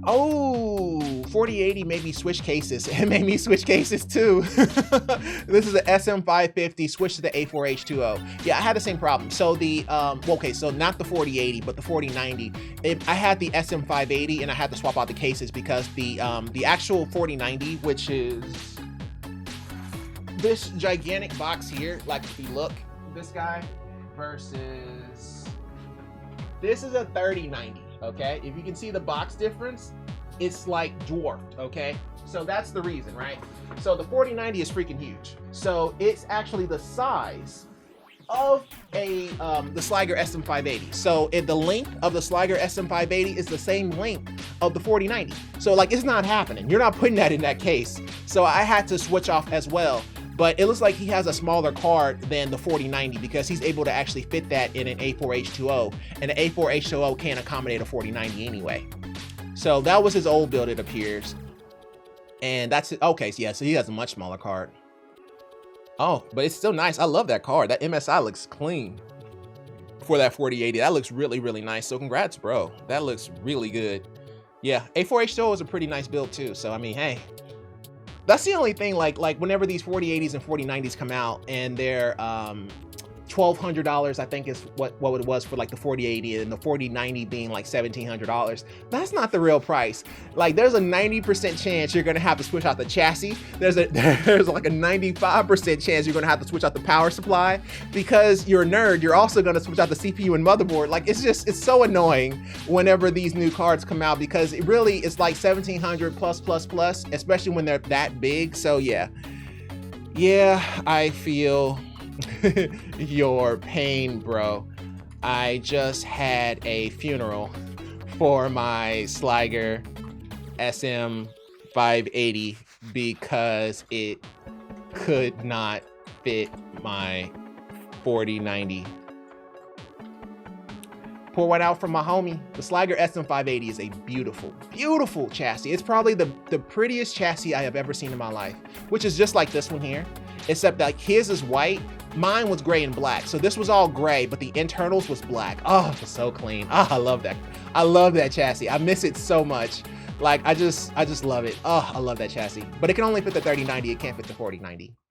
Oh, 4080 made me switch cases. It made me switch cases too. This is the SM550 switch to the A4H2O. Yeah, I had the same problem. So the okay, so not the 4080, but the 4090. I had the SM580 and I had to swap out the cases because the actual 4090, which is this gigantic box here, like if you look, this guy versus this is a 3090. Okay, if you can see the box difference, it's like dwarfed. Okay, so that's the reason, right? So the 4090 is freaking huge. So it's actually the size of a the Sliger SM580. So the length of the Sliger SM580 is the same length of the 4090. So like it's not happening. You're not putting that in that case. So I had to switch off as well. But it looks like he has a smaller card than the 4090 because he's able to actually fit that in an A4H2O, and the A4H2O can't accommodate a 4090 anyway. So that was his old build, it appears. And that's it. Okay, so yeah, so he has a much smaller card. Oh, but it's still nice. I love that card. That MSI looks clean for that 4080. That looks really, really nice. So congrats, bro. That looks really good. Yeah, A4H2O is a pretty nice build too. So I mean, hey. That's the only thing, like whenever these 4080s and 4090s come out and they're $1,200, I think is what it was for like the 4080, and the 4090 being like $1,700. That's not the real price. Like there's a 90% chance you're gonna have to switch out the chassis. There's like a 95% chance you're gonna have to switch out the power supply. Because you're a nerd, you're also gonna switch out the CPU and motherboard. Like it's so annoying whenever these new cards come out, because it really is like 1,700 plus, especially when they're that big. So yeah, I feel your pain, bro. I just had a funeral for my Sliger SM580 because it could not fit my 4090. Pour one out from my homie. The Sliger SM580 is a beautiful, beautiful chassis. It's probably the prettiest chassis I have ever seen in my life, which is just like this one here, except that his is white. Mine was gray and black. So this was all gray, but the internals was black. Oh, it's so clean. Oh, I love that. I love that chassis. I miss it so much. Like, I just love it. Oh, I love that chassis. But it can only fit the 3090. It can't fit the 4090.